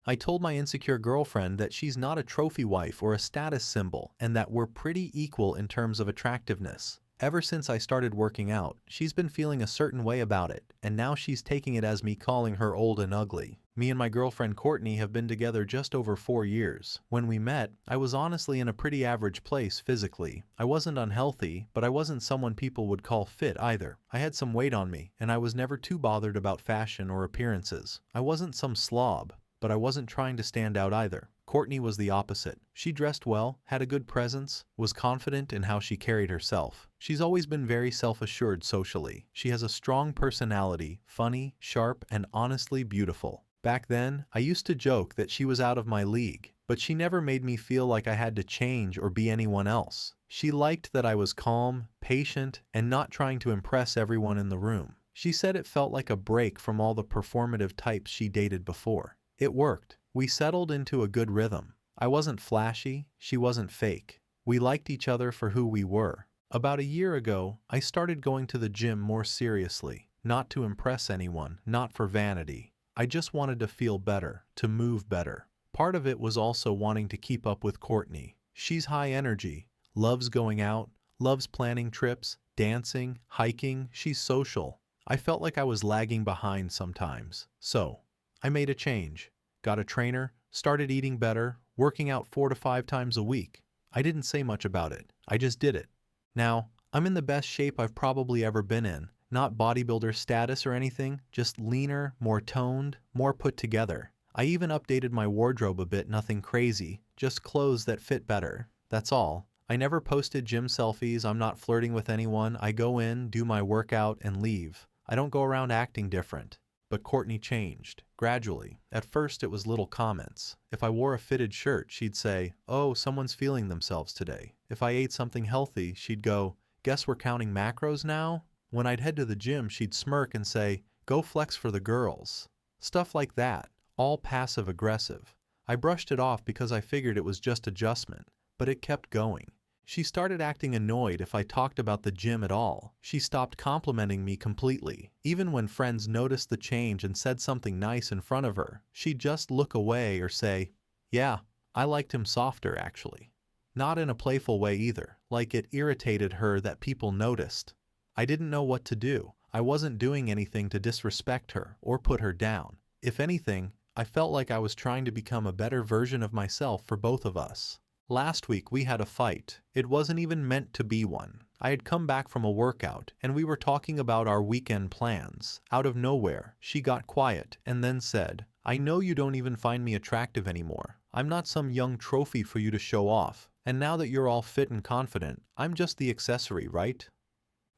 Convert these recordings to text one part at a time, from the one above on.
I told my insecure girlfriend that she's not a trophy wife or a status symbol and that we're pretty equal in terms of attractiveness. Ever since I started working out, she's been feeling a certain way about it, and now she's taking it as me calling her old and ugly. Me and my girlfriend Courtney have been together just over 4 years. When we met, I was honestly in a pretty average place physically. I wasn't unhealthy, but I wasn't someone people would call fit either. I had some weight on me, and I was never too bothered about fashion or appearances. I wasn't some slob, but I wasn't trying to stand out either. Courtney was the opposite. She dressed well, had a good presence, was confident in how she carried herself. She's always been very self-assured socially. She has a strong personality, funny, sharp, and honestly beautiful. Back then, I used to joke that she was out of my league, but she never made me feel like I had to change or be anyone else. She liked that I was calm, patient, and not trying to impress everyone in the room. She said it felt like a break from all the performative types she dated before. It worked. We settled into a good rhythm. I wasn't flashy, she wasn't fake. We liked each other for who we were. About a year ago, I started going to the gym more seriously, not to impress anyone, not for vanity. I just wanted to feel better, to move better. Part of it was also wanting to keep up with Courtney. She's high energy, loves going out, loves planning trips, dancing, hiking, she's social. I felt like I was lagging behind sometimes. So, I made a change. Got a trainer, started eating better, working out 4 to 5 times a week. I didn't say much about it. I just did it. Now, I'm in the best shape I've probably ever been in. Not bodybuilder status or anything, just leaner, more toned, more put together. I even updated my wardrobe a bit, nothing crazy, just clothes that fit better. That's all. I never posted gym selfies, I'm not flirting with anyone. I go in, do my workout, and leave. I don't go around acting different. But Courtney changed, gradually. At first it was little comments. If I wore a fitted shirt, she'd say, "Oh, someone's feeling themselves today." If I ate something healthy, she'd go, "Guess we're counting macros now?" When I'd head to the gym, she'd smirk and say, "Go flex for the girls." Stuff like that, all passive-aggressive. I brushed it off because I figured it was just adjustment, but it kept going. She started acting annoyed if I talked about the gym at all. She stopped complimenting me completely. Even when friends noticed the change and said something nice in front of her, she'd just look away or say, "Yeah, I liked him softer actually." Not in a playful way either, like it irritated her that people noticed. I didn't know what to do. I wasn't doing anything to disrespect her or put her down. If anything, I felt like I was trying to become a better version of myself for both of us. Last week we had a fight. It wasn't even meant to be one. I had come back from a workout, and we were talking about our weekend plans. Out of nowhere, she got quiet and then said, "I know you don't even find me attractive anymore. I'm not some young trophy for you to show off. And now that you're all fit and confident, I'm just the accessory, right?"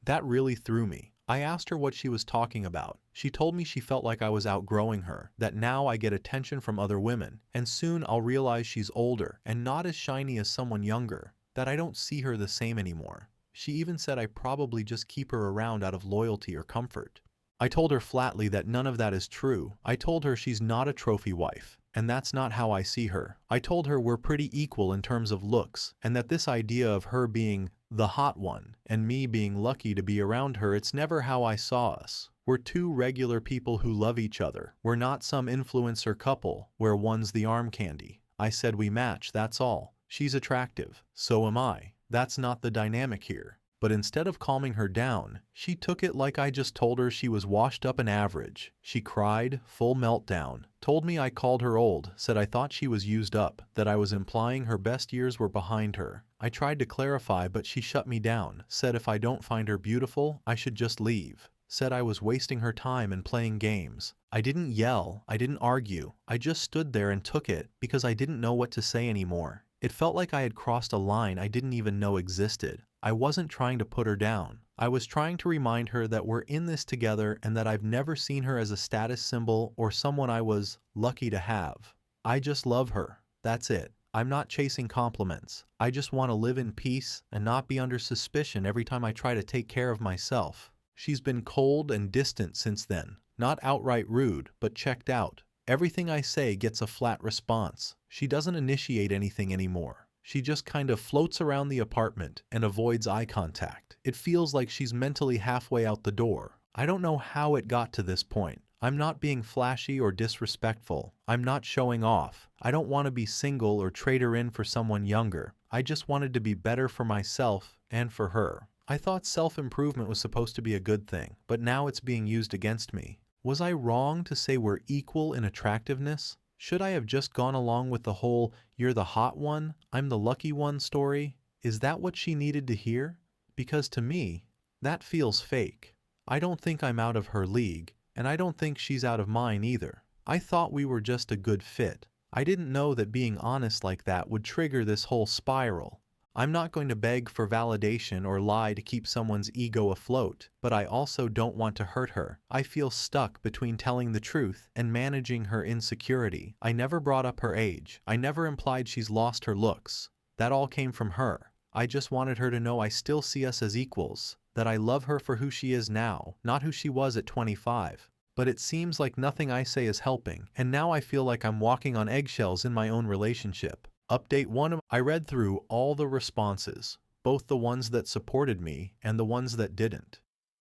That really threw me. I asked her what she was talking about. She told me she felt like I was outgrowing her, that now I get attention from other women, and soon I'll realize she's older and not as shiny as someone younger, that I don't see her the same anymore. She even said I probably just keep her around out of loyalty or comfort. I told her flatly that none of that is true. I told her she's not a trophy wife, and that's not how I see her. I told her we're pretty equal in terms of looks, and that this idea of her being the hot one and me being lucky to be around her, it's never how I saw us. We're two regular people who love each other. We're not some influencer couple where one's the arm candy. I said we match, that's all. She's attractive, so am I. That's not the dynamic here. But instead of calming her down, she took it like I just told her she was washed up and average. She cried, full meltdown, told me I called her old, said I thought she was used up, that I was implying her best years were behind her. I tried to clarify, but she shut me down, said if I don't find her beautiful, I should just leave. Said I was wasting her time and playing games. I didn't yell, I didn't argue, I just stood there and took it because I didn't know what to say anymore. It felt like I had crossed a line I didn't even know existed. I wasn't trying to put her down. I was trying to remind her that we're in this together and that I've never seen her as a status symbol or someone I was lucky to have. I just love her. That's it. I'm not chasing compliments. I just want to live in peace and not be under suspicion every time I try to take care of myself. She's been cold and distant since then. Not outright rude, but checked out. Everything I say gets a flat response. She doesn't initiate anything anymore. She just kind of floats around the apartment and avoids eye contact. It feels like she's mentally halfway out the door. I don't know how it got to this point. I'm not being flashy or disrespectful. I'm not showing off. I don't want to be single or trade her in for someone younger. I just wanted to be better for myself and for her. I thought self-improvement was supposed to be a good thing, but now it's being used against me. Was I wrong to say we're equal in attractiveness? Should I have just gone along with the whole "you're the hot one, I'm the lucky one" story? Is that what she needed to hear? Because to me, that feels fake. I don't think I'm out of her league, and I don't think she's out of mine either. I thought we were just a good fit. I didn't know that being honest like that would trigger this whole spiral. I'm not going to beg for validation or lie to keep someone's ego afloat, but I also don't want to hurt her. I feel stuck between telling the truth and managing her insecurity. I never brought up her age. I never implied she's lost her looks. That all came from her. I just wanted her to know I still see us as equals, that I love her for who she is now, not who she was at 25. But it seems like nothing I say is helping, and now I feel like I'm walking on eggshells in my own relationship. Update 1. I read through all the responses, both the ones that supported me and the ones that didn't.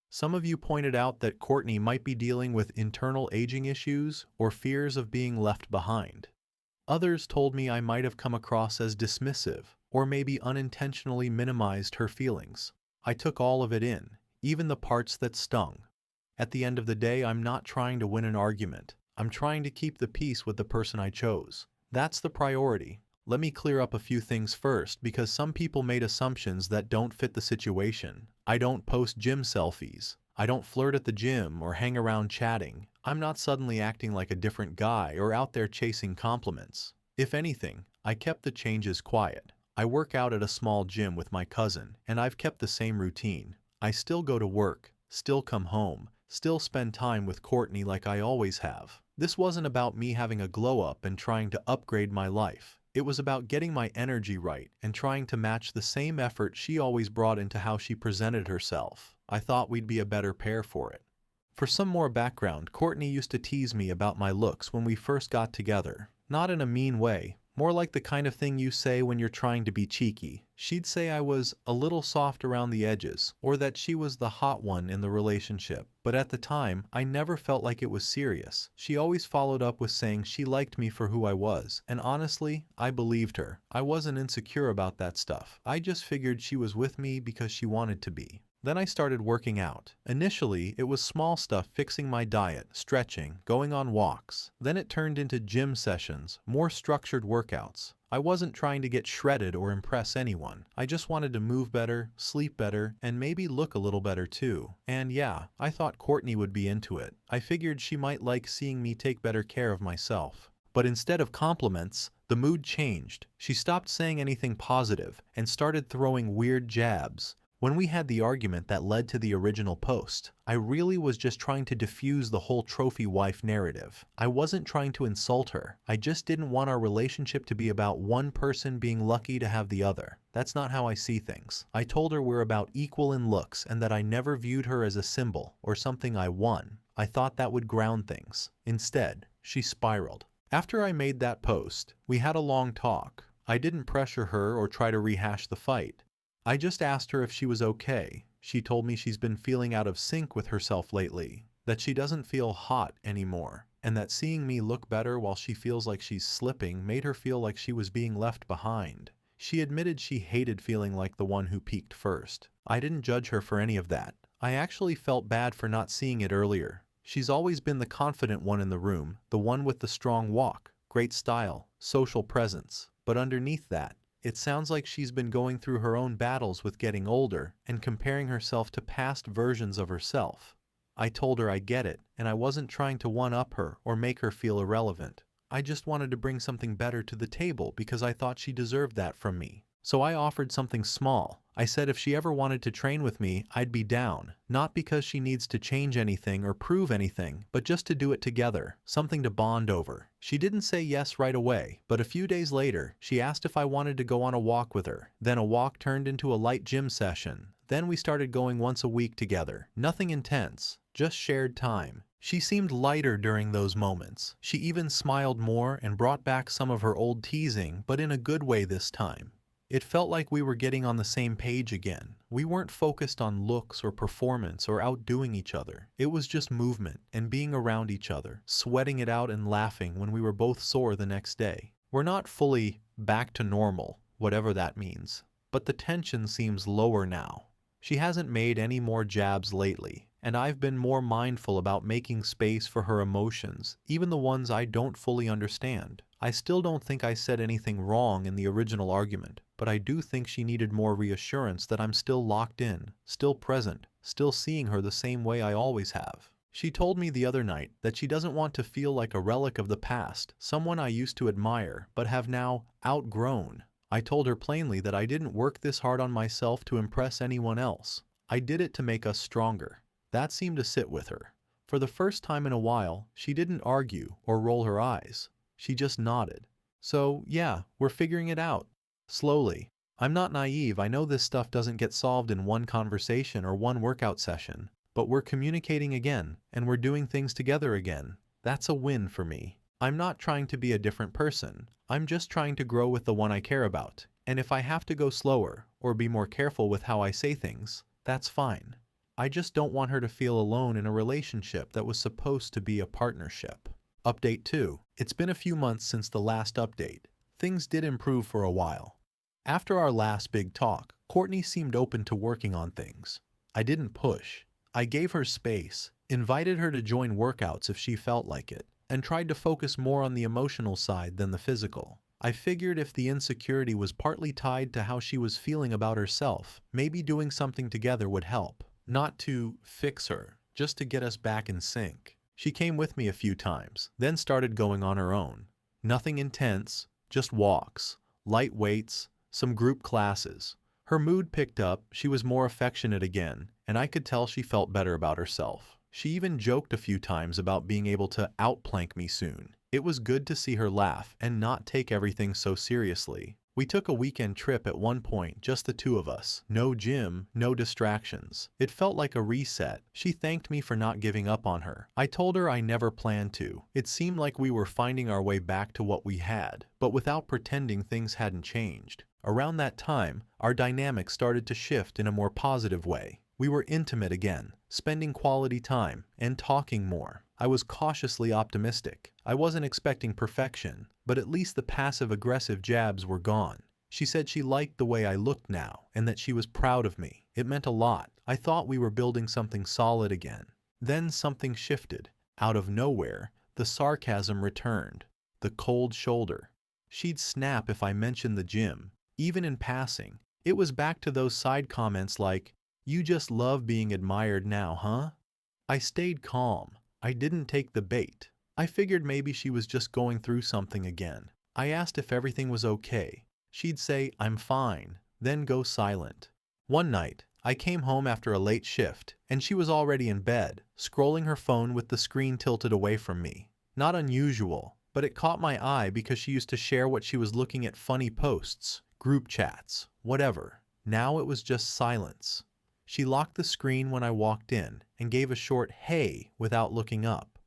Some of you pointed out that Courtney might be dealing with internal aging issues or fears of being left behind. Others told me I might have come across as dismissive or maybe unintentionally minimized her feelings. I took all of it in, even the parts that stung. At the end of the day, I'm not trying to win an argument. I'm trying to keep the peace with the person I chose. That's the priority. Let me clear up a few things first, because some people made assumptions that don't fit the situation. I don't post gym selfies. I don't flirt at the gym or hang around chatting. I'm not suddenly acting like a different guy or out there chasing compliments. If anything, I kept the changes quiet. I work out at a small gym with my cousin, and I've kept the same routine. I still go to work, still come home, still spend time with Courtney like I always have. This wasn't about me having a glow up and trying to upgrade my life. It was about getting my energy right and trying to match the same effort she always brought into how she presented herself. I thought we'd be a better pair for it. For some more background, Courtney used to tease me about my looks when we first got together. Not in a mean way, more like the kind of thing you say when you're trying to be cheeky. She'd say I was a little soft around the edges, or that she was the hot one in the relationship. But at the time, I never felt like it was serious. She always followed up with saying she liked me for who I was, and honestly, I believed her. I wasn't insecure about that stuff. I just figured she was with me because she wanted to be. Then I started working out. Initially, it was small stuff, fixing my diet, stretching, going on walks. Then it turned into gym sessions, more structured workouts. I wasn't trying to get shredded or impress anyone. I just wanted to move better, sleep better, and maybe look a little better too. And yeah, I thought Courtney would be into it. I figured she might like seeing me take better care of myself. But instead of compliments, the mood changed. She stopped saying anything positive and started throwing weird jabs. When we had the argument that led to the original post, I really was just trying to diffuse the whole trophy wife narrative. I wasn't trying to insult her. I just didn't want our relationship to be about one person being lucky to have the other. That's not how I see things. I told her we're about equal in looks and that I never viewed her as a symbol or something I won. I thought that would ground things. Instead, she spiraled. After I made that post, we had a long talk. I didn't pressure her or try to rehash the fight. I just asked her if she was okay. She told me she's been feeling out of sync with herself lately, that she doesn't feel hot anymore, and that seeing me look better while she feels like she's slipping made her feel like she was being left behind. She admitted she hated feeling like the one who peaked first. I didn't judge her for any of that. I actually felt bad for not seeing it earlier. She's always been the confident one in the room, the one with the strong walk, great style, social presence. But underneath that, it sounds like she's been going through her own battles with getting older and comparing herself to past versions of herself. I told her I get it, and I wasn't trying to one-up her or make her feel irrelevant. I just wanted to bring something better to the table because I thought she deserved that from me. So I offered something small. I said if she ever wanted to train with me, I'd be down. Not because she needs to change anything or prove anything, but just to do it together, something to bond over. She didn't say yes right away, but a few days later, she asked if I wanted to go on a walk with her. Then a walk turned into a light gym session. Then we started going once a week together. Nothing intense, just shared time. She seemed lighter during those moments. She even smiled more and brought back some of her old teasing, but in a good way this time. It felt like we were getting on the same page again. We weren't focused on looks or performance or outdoing each other. It was just movement and being around each other, sweating it out and laughing when we were both sore the next day. We're not fully back to normal, whatever that means, but the tension seems lower now. She hasn't made any more jabs lately, and I've been more mindful about making space for her emotions, even the ones I don't fully understand. I still don't think I said anything wrong in the original argument, but I do think she needed more reassurance that I'm still locked in, still present, still seeing her the same way I always have. She told me the other night that she doesn't want to feel like a relic of the past, someone I used to admire but have now outgrown. I told her plainly that I didn't work this hard on myself to impress anyone else. I did it to make us stronger. That seemed to sit with her. For the first time in a while, she didn't argue or roll her eyes. She just nodded. So, yeah, we're figuring it out. Slowly. I'm not naive, I know this stuff doesn't get solved in one conversation or one workout session, but we're communicating again, and we're doing things together again. That's a win for me. I'm not trying to be a different person. I'm just trying to grow with the one I care about. And if I have to go slower, or be more careful with how I say things, that's fine. I just don't want her to feel alone in a relationship that was supposed to be a partnership. Update 2. It's been a few months since the last update. Things did improve for a while. After our last big talk, Courtney seemed open to working on things. I didn't push. I gave her space, invited her to join workouts if she felt like it, and tried to focus more on the emotional side than the physical. I figured if the insecurity was partly tied to how she was feeling about herself, maybe doing something together would help. Not to fix her, just to get us back in sync. She came with me a few times, then started going on her own. Nothing intense, just walks, light weights, some group classes. Her mood picked up, she was more affectionate again, and I could tell she felt better about herself. She even joked a few times about being able to outplank me soon. It was good to see her laugh and not take everything so seriously. We took a weekend trip at one point, just the two of us. No gym, no distractions. It felt like a reset. She thanked me for not giving up on her. I told her I never planned to. It seemed like we were finding our way back to what we had, but without pretending things hadn't changed. Around that time, our dynamic started to shift in a more positive way. We were intimate again, spending quality time, and talking more. I was cautiously optimistic. I wasn't expecting perfection, but at least the passive-aggressive jabs were gone. She said she liked the way I looked now, and that she was proud of me. It meant a lot. I thought we were building something solid again. Then something shifted. Out of nowhere, the sarcasm returned. The cold shoulder. She'd snap if I mentioned the gym, even in passing. It was back to those side comments like, "You just love being admired now, huh?" I stayed calm. I didn't take the bait. I figured maybe she was just going through something again. I asked if everything was okay. She'd say, "I'm fine," then go silent. One night, I came home after a late shift, and she was already in bed, scrolling her phone with the screen tilted away from me. Not unusual, but it caught my eye because she used to share what she was looking at, funny posts, group chats, whatever. Now it was just silence. She locked the screen when I walked in and gave a short "hey" without looking up.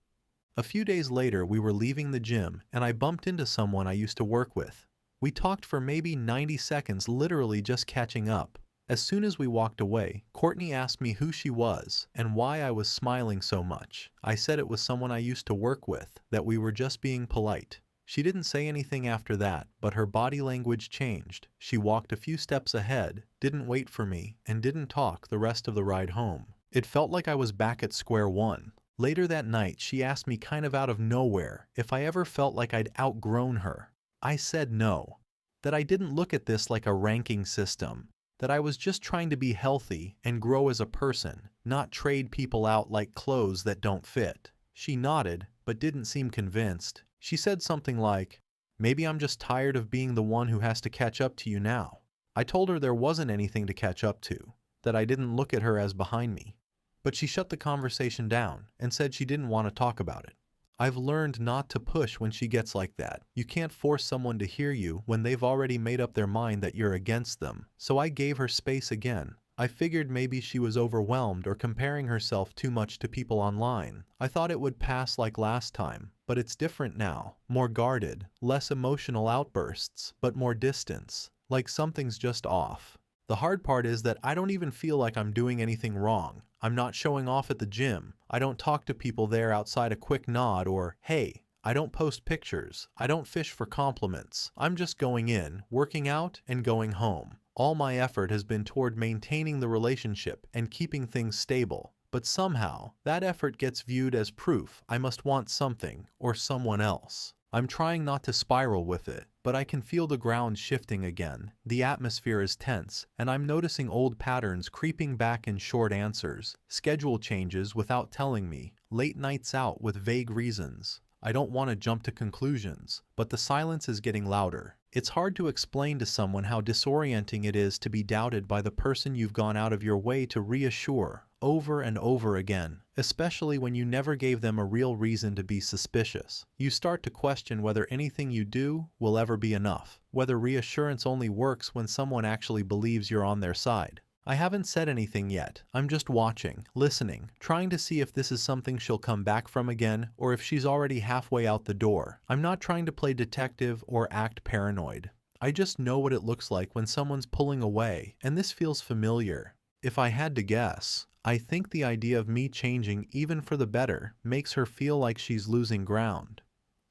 A few days later, we were leaving the gym and I bumped into someone I used to work with. We talked for maybe 90 seconds, literally just catching up. As soon as we walked away, Courtney asked me who she was and why I was smiling so much. I said it was someone I used to work with, that we were just being polite. She didn't say anything after that, but her body language changed. She walked a few steps ahead, didn't wait for me, and didn't talk the rest of the ride home. It felt like I was back at square one. Later that night, she asked me kind of out of nowhere if I ever felt like I'd outgrown her. I said no. That I didn't look at this like a ranking system. That I was just trying to be healthy and grow as a person, not trade people out like clothes that don't fit. She nodded, but didn't seem convinced. She said something like, "Maybe I'm just tired of being the one who has to catch up to you now." I told her there wasn't anything to catch up to, that I didn't look at her as behind me. But she shut the conversation down and said she didn't want to talk about it. I've learned not to push when she gets like that. You can't force someone to hear you when they've already made up their mind that you're against them. So I gave her space again. I figured maybe she was overwhelmed or comparing herself too much to people online. I thought it would pass like last time, but it's different now. More guarded, less emotional outbursts, but more distance. Like something's just off. The hard part is that I don't even feel like I'm doing anything wrong. I'm not showing off at the gym. I don't talk to people there outside a quick nod or, hey. I don't post pictures. I don't fish for compliments. I'm just going in, working out, and going home. All my effort has been toward maintaining the relationship and keeping things stable. But somehow, that effort gets viewed as proof I must want something or someone else. I'm trying not to spiral with it, but I can feel the ground shifting again. The atmosphere is tense, and I'm noticing old patterns creeping back in short answers, schedule changes without telling me, late nights out with vague reasons. I don't want to jump to conclusions, but the silence is getting louder. It's hard to explain to someone how disorienting it is to be doubted by the person you've gone out of your way to reassure over and over again, especially when you never gave them a real reason to be suspicious. You start to question whether anything you do will ever be enough, whether reassurance only works when someone actually believes you're on their side. I haven't said anything yet. I'm just watching, listening, trying to see if this is something she'll come back from again or if she's already halfway out the door. I'm not trying to play detective or act paranoid. I just know what it looks like when someone's pulling away, and this feels familiar. If I had to guess, I think the idea of me changing even for the better makes her feel like she's losing ground.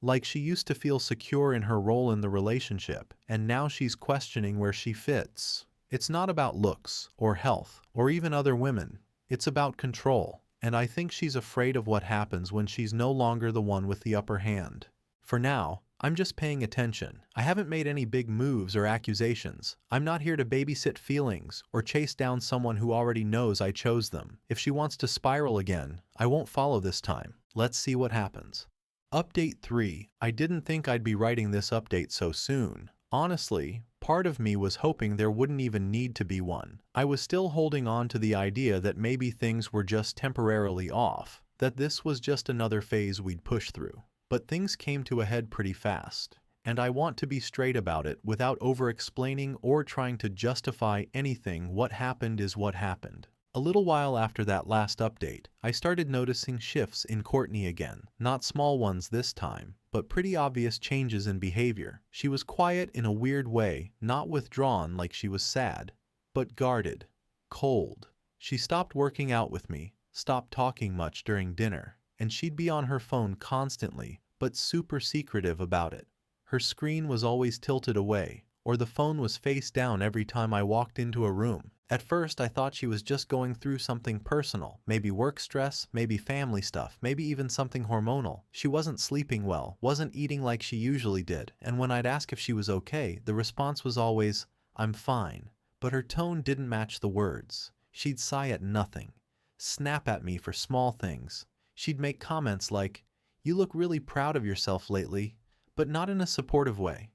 Like she used to feel secure in her role in the relationship, and now she's questioning where she fits. It's not about looks, or health, or even other women. It's about control, and I think she's afraid of what happens when she's no longer the one with the upper hand. For now, I'm just paying attention. I haven't made any big moves or accusations. I'm not here to babysit feelings, or chase down someone who already knows I chose them. If she wants to spiral again, I won't follow this time. Let's see what happens. Update 3. I didn't think I'd be writing this update so soon. Honestly, part of me was hoping there wouldn't even need to be one. I was still holding on to the idea that maybe things were just temporarily off, that this was just another phase we'd push through. But things came to a head pretty fast, and I want to be straight about it without over-explaining or trying to justify anything. What happened is what happened. A little while after that last update, I started noticing shifts in Courtney again. Not small ones this time, but pretty obvious changes in behavior. She was quiet in a weird way, not withdrawn like she was sad, but guarded, cold. She stopped working out with me, stopped talking much during dinner, and she'd be on her phone constantly, but super secretive about it. Her screen was always tilted away, or the phone was face down every time I walked into a room. At first, I thought she was just going through something personal, maybe work stress, maybe family stuff, maybe even something hormonal. She wasn't sleeping well, wasn't eating like she usually did, and when I'd ask if she was okay, the response was always, "I'm fine." But her tone didn't match the words. She'd sigh at nothing, snap at me for small things. She'd make comments like, "You look really proud of yourself lately," but not in a supportive way.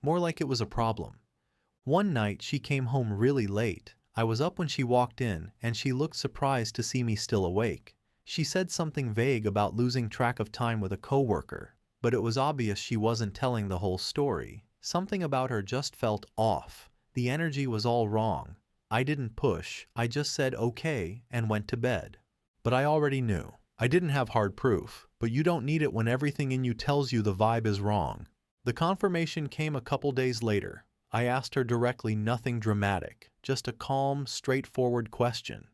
More like it was a problem. One night, she came home really late. I was up when she walked in, and she looked surprised to see me still awake. She said something vague about losing track of time with a coworker, but it was obvious she wasn't telling the whole story. Something about her just felt off. The energy was all wrong. I didn't push, I just said okay and went to bed. But I already knew. I didn't have hard proof, but you don't need it when everything in you tells you the vibe is wrong. The confirmation came a couple days later. I asked her directly, nothing dramatic, just a calm, straightforward question.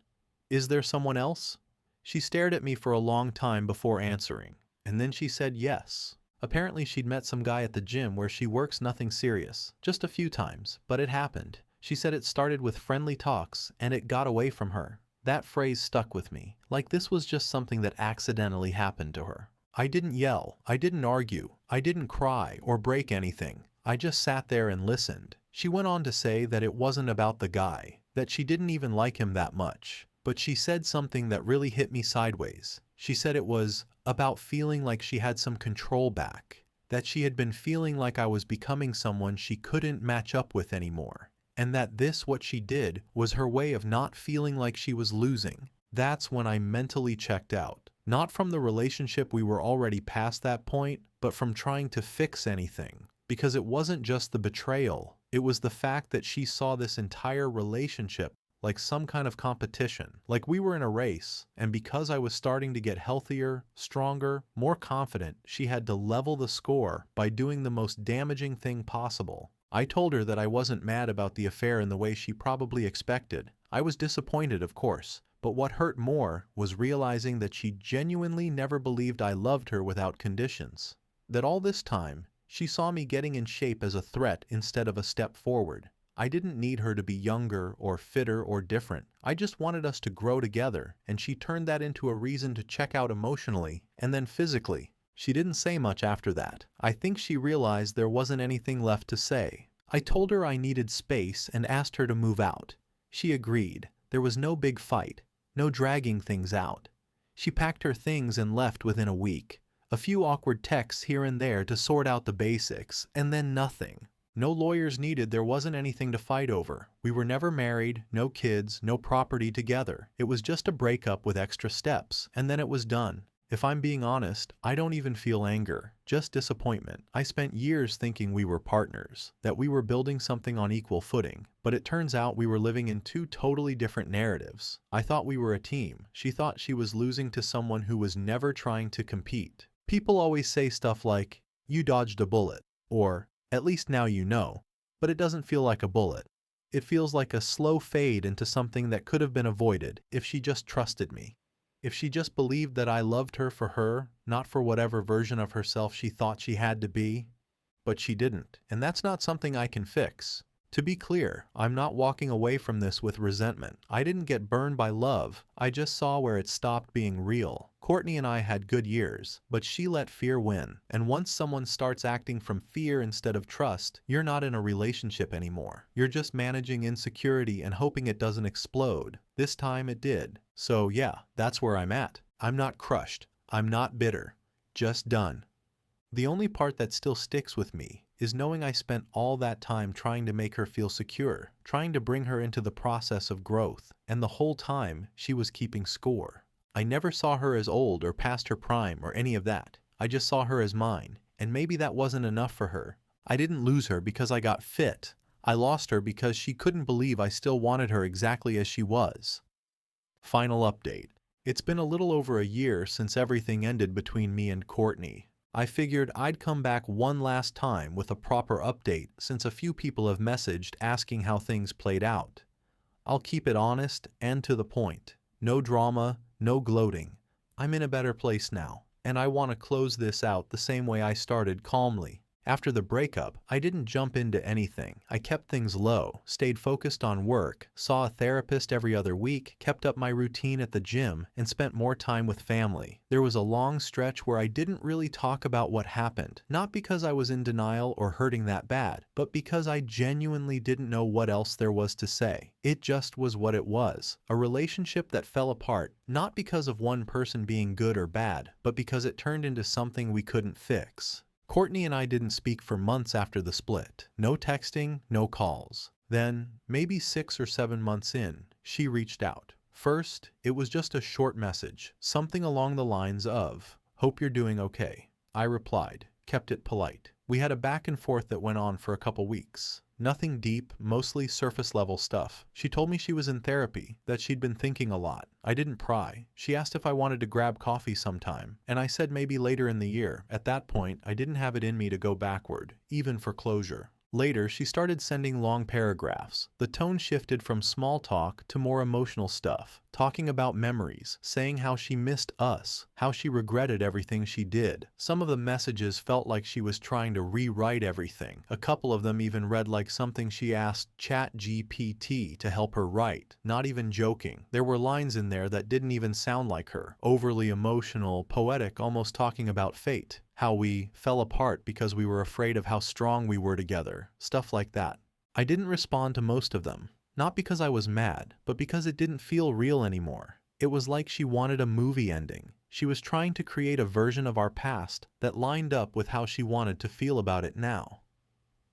"Is there someone else?" She stared at me for a long time before answering, and then she said yes. Apparently she'd met some guy at the gym where she works, nothing serious, just a few times, but it happened. She said it started with friendly talks, and it got away from her. That phrase stuck with me, like this was just something that accidentally happened to her. I didn't yell, I didn't argue, I didn't cry or break anything. I just sat there and listened. She went on to say that it wasn't about the guy, that she didn't even like him that much. But she said something that really hit me sideways. She said it was about feeling like she had some control back, that she had been feeling like I was becoming someone she couldn't match up with anymore, and that this, what she did, was her way of not feeling like she was losing. That's when I mentally checked out. Not from the relationship, we were already past that point, but from trying to fix anything. Because it wasn't just the betrayal, it was the fact that she saw this entire relationship like some kind of competition, like we were in a race, and because I was starting to get healthier, stronger, more confident, she had to level the score by doing the most damaging thing possible. I told her that I wasn't mad about the affair in the way she probably expected. I was disappointed, of course, but what hurt more was realizing that she genuinely never believed I loved her without conditions. That all this time, she saw me getting in shape as a threat instead of a step forward. I didn't need her to be younger or fitter or different. I just wanted us to grow together, and she turned that into a reason to check out emotionally and then physically. She didn't say much after that. I think she realized there wasn't anything left to say. I told her I needed space and asked her to move out. She agreed. There was no big fight, no dragging things out. She packed her things and left within a week. A few awkward texts here and there to sort out the basics, and then nothing. No lawyers needed, there wasn't anything to fight over. We were never married, no kids, no property together. It was just a breakup with extra steps, and then it was done. If I'm being honest, I don't even feel anger, just disappointment. I spent years thinking we were partners, that we were building something on equal footing, but it turns out we were living in two totally different narratives. I thought we were a team. She thought she was losing to someone who was never trying to compete. People always say stuff like, "You dodged a bullet," or, "At least now you know," but it doesn't feel like a bullet. It feels like a slow fade into something that could have been avoided if she just trusted me. If she just believed that I loved her for her, not for whatever version of herself she thought she had to be. But she didn't, and that's not something I can fix. To be clear, I'm not walking away from this with resentment. I didn't get burned by love, I just saw where it stopped being real. Courtney and I had good years, but she let fear win. And once someone starts acting from fear instead of trust, you're not in a relationship anymore. You're just managing insecurity and hoping it doesn't explode. This time it did. So yeah, that's where I'm at. I'm not crushed. I'm not bitter. Just done. The only part that still sticks with me is knowing I spent all that time trying to make her feel secure, trying to bring her into the process of growth, and the whole time she was keeping score. I never saw her as old or past her prime or any of that. I just saw her as mine, and maybe that wasn't enough for her. I didn't lose her because I got fit. I lost her because she couldn't believe I still wanted her exactly as she was. Final update. It's been a little over a year since everything ended between me and Courtney. I figured I'd come back one last time with a proper update since a few people have messaged asking how things played out. I'll keep it honest and to the point. No drama, no gloating. I'm in a better place now, and I want to close this out the same way I started, calmly. After the breakup, I didn't jump into anything. I kept things low, stayed focused on work, saw a therapist every other week, kept up my routine at the gym, and spent more time with family. There was a long stretch where I didn't really talk about what happened, not because I was in denial or hurting that bad, but because I genuinely didn't know what else there was to say. It just was what it was. A relationship that fell apart, not because of one person being good or bad, but because it turned into something we couldn't fix. Courtney and I didn't speak for months after the split. No texting, no calls. Then, maybe 6 or 7 months in, she reached out. First, it was just a short message, something along the lines of, "Hope you're doing okay." I replied, kept it polite. We had a back and forth that went on for a couple weeks. Nothing deep, mostly surface level stuff. She told me she was in therapy, that she'd been thinking a lot. I didn't pry. She asked if I wanted to grab coffee sometime, and I said maybe later in the year. At that point, I didn't have it in me to go backward, even for closure. Later, she started sending long paragraphs. The tone shifted from small talk to more emotional stuff, talking about memories, saying how she missed us, how she regretted everything she did. Some of the messages felt like she was trying to rewrite everything. A couple of them even read like something she asked ChatGPT to help her write. Not even joking. There were lines in there that didn't even sound like her. Overly emotional, poetic, almost talking about fate. How we fell apart because we were afraid of how strong we were together. Stuff like that. I didn't respond to most of them. Not because I was mad, but because it didn't feel real anymore. It was like she wanted a movie ending. She was trying to create a version of our past that lined up with how she wanted to feel about it now.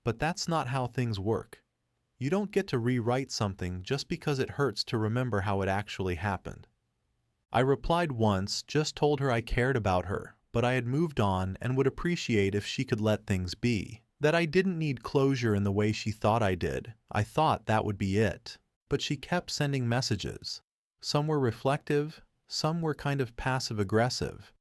But that's not how things work. You don't get to rewrite something just because it hurts to remember how it actually happened. I replied once, just told her I cared about her, but I had moved on and would appreciate if she could let things be. That I didn't need closure in the way she thought I did. I thought that would be it. But she kept sending messages. Some were reflective, some were kind of passive-aggressive.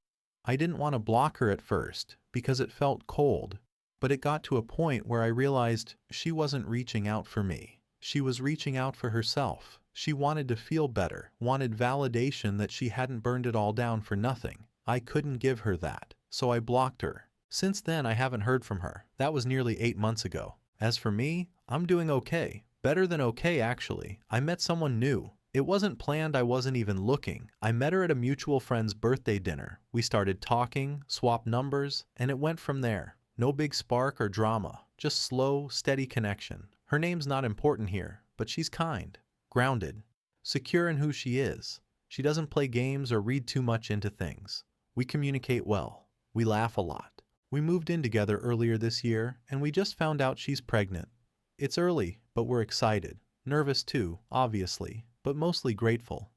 I didn't want to block her at first, because it felt cold. but it got to a point where I realized she wasn't reaching out for me. She was reaching out for herself. She wanted to feel better, wanted validation that she hadn't burned it all down for nothing. I couldn't give her that, so I blocked her. Since then, I haven't heard from her. That was nearly 8 months ago. As for me, I'm doing okay. Better than okay, actually. I met someone new. It wasn't planned, I wasn't even looking. I met her at a mutual friend's birthday dinner. We started talking, swapped numbers, and it went from there. No big spark or drama, just slow, steady connection. Her name's not important here, but she's kind, grounded, secure in who she is. She doesn't play games or read too much into things. We communicate well. We laugh a lot. We moved in together earlier this year, and we just found out she's pregnant. It's early, but we're excited. Nervous too, obviously, but mostly grateful.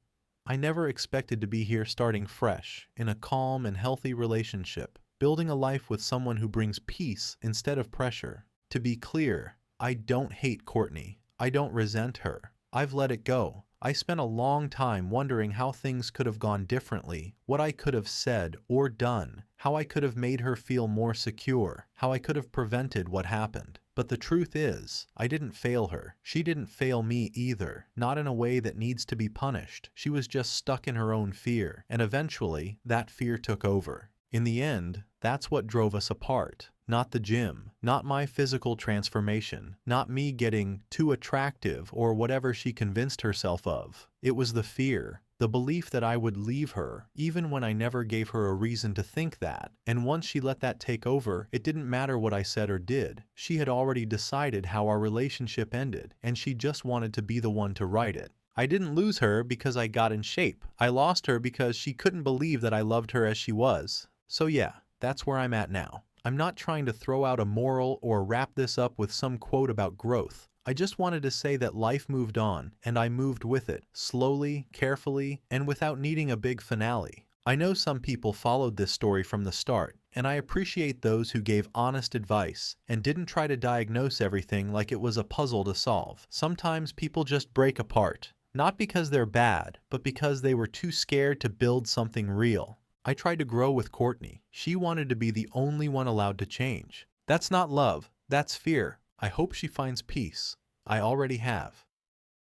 I never expected to be here starting fresh, in a calm and healthy relationship, building a life with someone who brings peace instead of pressure. To be clear, I don't hate Courtney. I don't resent her. I've let it go. I spent a long time wondering how things could have gone differently, what I could have said or done, how I could have made her feel more secure, how I could have prevented what happened. But the truth is, I didn't fail her. She didn't fail me either, not in a way that needs to be punished. She was just stuck in her own fear, and eventually, that fear took over. In the end, that's what drove us apart. Not the gym, not my physical transformation, not me getting too attractive or whatever she convinced herself of. It was the fear, the belief that I would leave her, even when I never gave her a reason to think that. And once she let that take over, it didn't matter what I said or did. She had already decided how our relationship ended, and she just wanted to be the one to write it. I didn't lose her because I got in shape. I lost her because she couldn't believe that I loved her as she was. So yeah, that's where I'm at now. I'm not trying to throw out a moral or wrap this up with some quote about growth. I just wanted to say that life moved on, and I moved with it, slowly, carefully, and without needing a big finale. I know some people followed this story from the start, and I appreciate those who gave honest advice and didn't try to diagnose everything like it was a puzzle to solve. Sometimes people just break apart, not because they're bad, but because they were too scared to build something real. I tried to grow with Courtney. She wanted to be the only one allowed to change. That's not love, that's fear. I hope she finds peace. I already have.